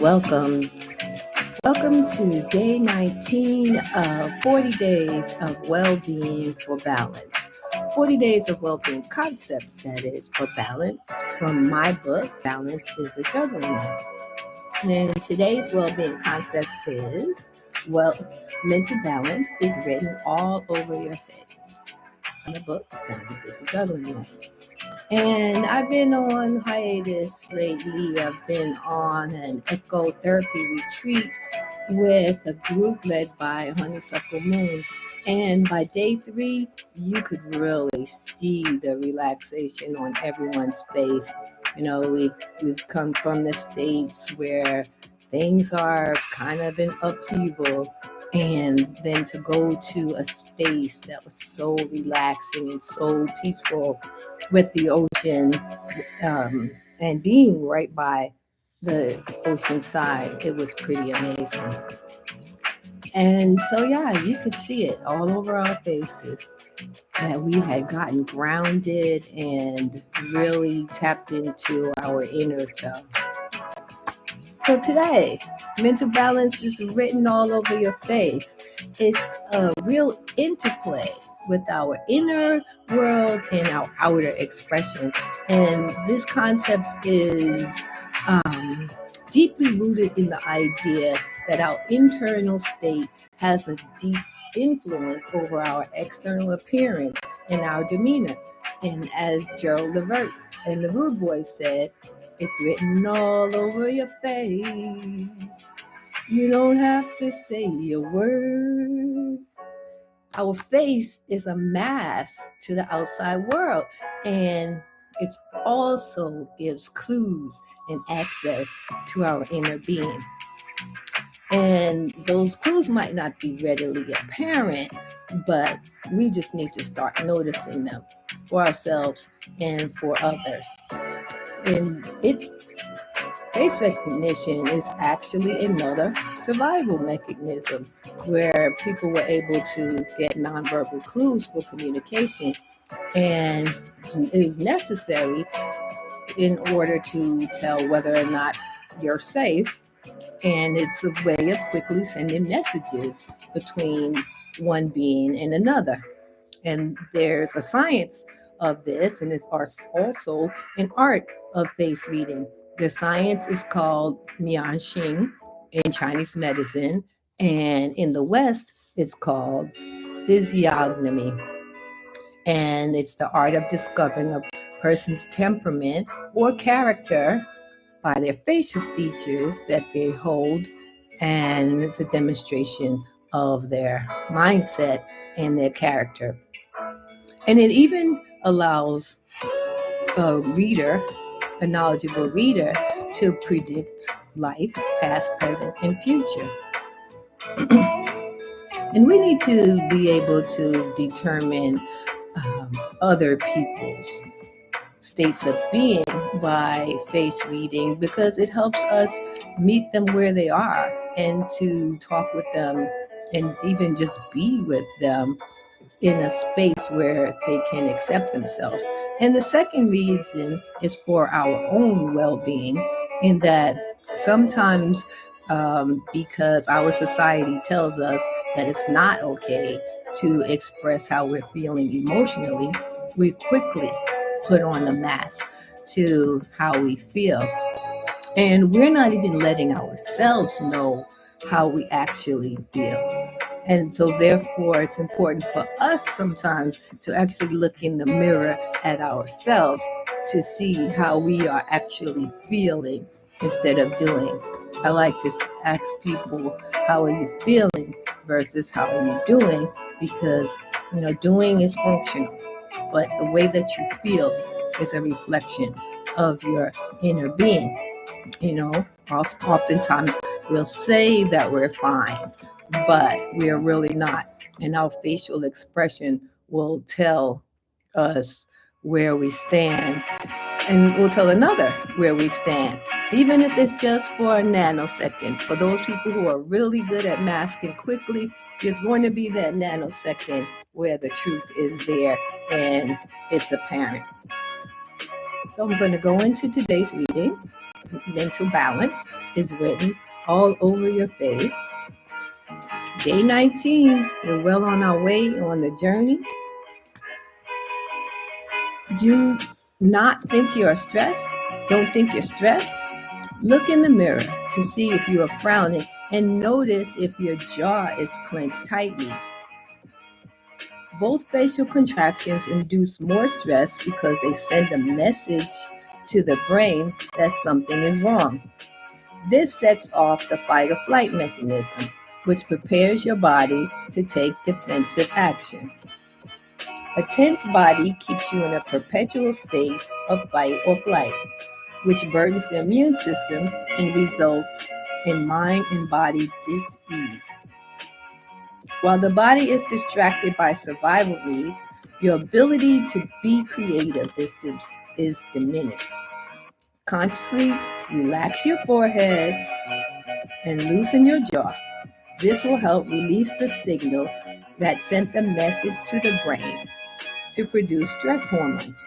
Welcome. Welcome to day 19 of 40 days of well-being for balance. 40 days of well-being concepts, that is, for balance, from my book, Balance is a Juggling Act. And today's well-being concept is, mental balance is written all over your face. In the book, Balance is a Juggling Act. And I've been on hiatus lately. I've been on an echo therapy retreat with a group led by Honeysuckle Moon. And by day 3, you could really see the relaxation on everyone's face. We've come from the states where things are kind of in upheaval, and then to go to a space that was so relaxing and so peaceful with the ocean, and being right by the ocean side, it was pretty amazing. And so, yeah, you could see it all over our faces that we had gotten grounded and really tapped into our inner self. So today, mental balance is written all over your face. It's a real interplay with our inner world and our outer expression. And this concept is deeply rooted in the idea that our internal state has a deep influence over our external appearance and our demeanor. And as Gerald Levert and the Rude Boys said, it's written all over your face. You don't have to say a word. Our face is a mask to the outside world, and it also gives clues and access to our inner being. And those clues might not be readily apparent, but we just need to start noticing them for ourselves and for others. And face recognition is actually another survival mechanism where people were able to get nonverbal clues for communication, and it is necessary in order to tell whether or not you're safe. And it's a way of quickly sending messages between one being and another. And there's a science of this, and it's also an art of face reading. The science is called Mianxing in Chinese medicine, and in the West, it's called physiognomy. And it's the art of discovering a person's temperament or character by their facial features that they hold, and it's a demonstration of their mindset and their character. And it even allows a knowledgeable reader, to predict life, past, present, and future. And we need to be able to determine other people's states of being by face reading, because it helps us meet them where they are and to talk with them and even just be with them in a space where they can accept themselves. And the second reason is for our own well-being, in that sometimes because our society tells us that it's not okay to express how we're feeling emotionally, we quickly put on a mask to how we feel. And we're not even letting ourselves know how we actually feel. And so therefore, it's important for us sometimes to actually look in the mirror at ourselves to see how we are actually feeling instead of doing. I like to ask people, how are you feeling versus how are you doing? Because, doing is functional, but the way that you feel is a reflection of your inner being. Oftentimes we'll say that we're fine, but we're really not. And our facial expression will tell us where we stand, and we'll tell another where we stand, even if it's just for a nanosecond. For those people who are really good at masking quickly, there's going to be that nanosecond where the truth is there and it's apparent. So I'm going to go into today's reading, mental balance, is written all over your face. Day 19, we're well on our way on the journey. Do not think you are stressed. Don't think you're stressed. Look in the mirror to see if you are frowning and notice if your jaw is clenched tightly. Both facial contractions induce more stress because they send a message to the brain that something is wrong. This sets off the fight or flight mechanism, which prepares your body to take defensive action. A tense body keeps you in a perpetual state of fight or flight, which burdens the immune system and results in mind and body dis-ease. While the body is distracted by survival needs, your ability to be creative is diminished. Consciously relax your forehead and loosen your jaw. This will help release the signal that sent the message to the brain to produce stress hormones.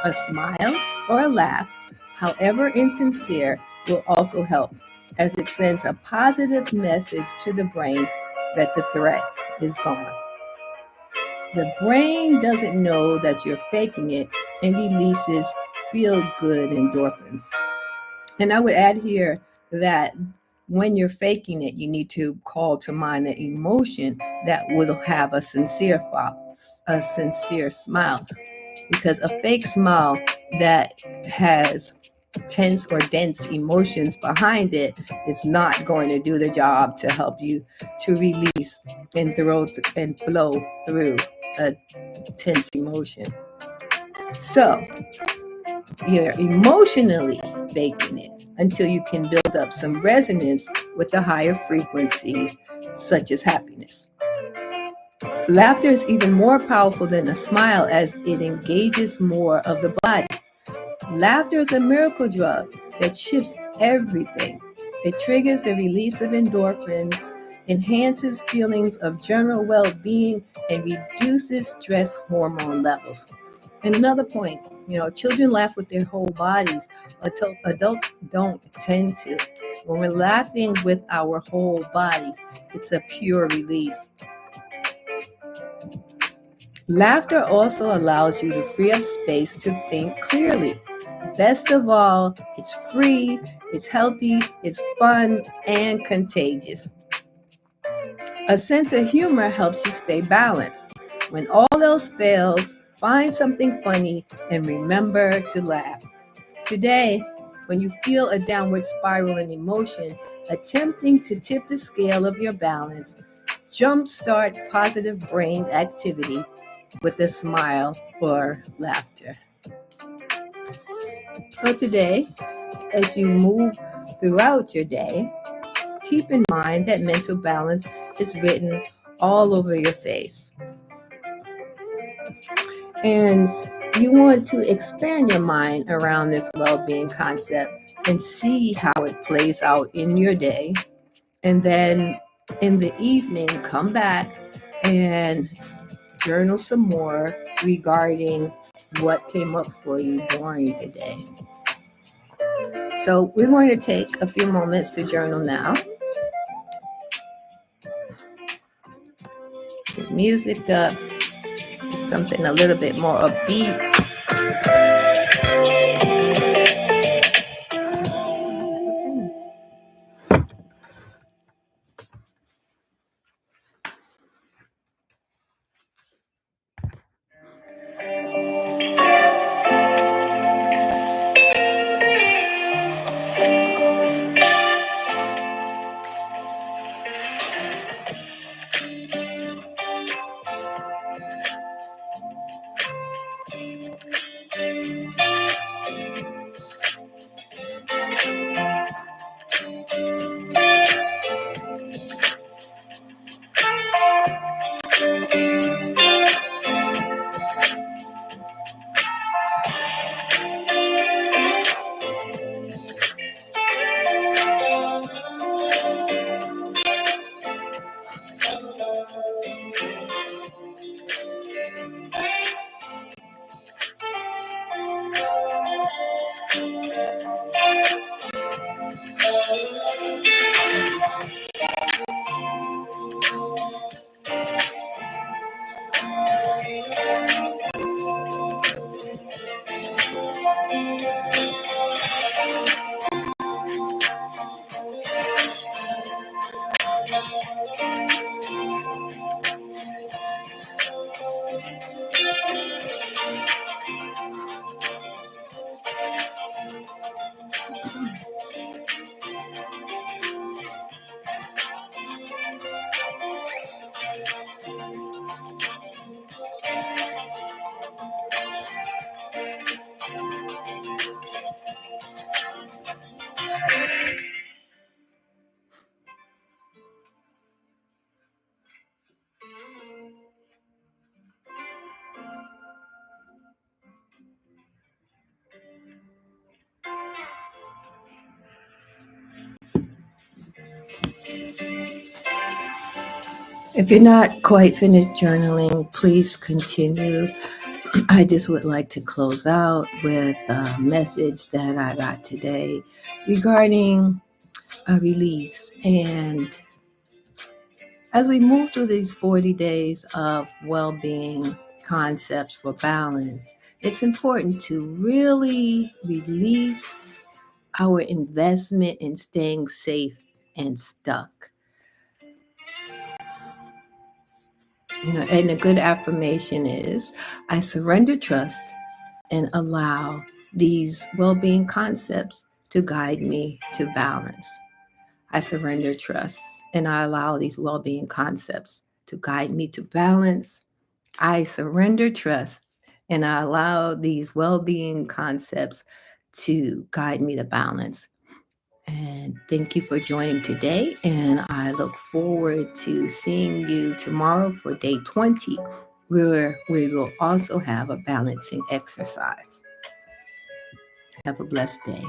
A smile or a laugh, however insincere, will also help, as it sends a positive message to the brain that the threat is gone. The brain doesn't know that you're faking it and releases feel-good endorphins. And I would add here that when you're faking it, you need to call to mind an emotion that will have a sincere smile, because a fake smile that has tense or dense emotions behind it is not going to do the job to help you to release and flow through a tense emotion. So you're emotionally faking it until you can build up some resonance with a higher frequency, such as happiness. Laughter is even more powerful than a smile as it engages more of the body. Laughter is a miracle drug that shifts everything. It triggers the release of endorphins, enhances feelings of general well-being, and reduces stress hormone levels. And another point, children laugh with their whole bodies. Adults don't tend to. When we're laughing with our whole bodies, it's a pure release. Laughter also allows you to free up space to think clearly. Best of all, it's free, it's healthy, it's fun, and contagious. A sense of humor helps you stay balanced. When all else fails, find something funny and remember to laugh. Today, when you feel a downward spiral in emotion, attempting to tip the scale of your balance, jumpstart positive brain activity with a smile or laughter. So today, as you move throughout your day, keep in mind that mental balance is written all over your face. And you want to expand your mind around this well-being concept and see how it plays out in your day. And then in the evening, come back and journal some more regarding what came up for you during the day. So we're going to take a few moments to journal now. Get music up, something a little bit more upbeat. If you're not quite finished journaling, please continue. I just would like to close out with a message that I got today regarding a release. And as we move through these 40 days of well-being concepts for balance, it's important to really release our investment in staying safe and stuck. And a good affirmation is I surrender trust and allow these well-being concepts to guide me to balance. I surrender trust and I allow these well-being concepts to guide me to balance. I surrender trust and I allow these well-being concepts to guide me to balance. And thank you for joining today. And I look forward to seeing you tomorrow for day 20, where we will also have a balancing exercise. Have a blessed day.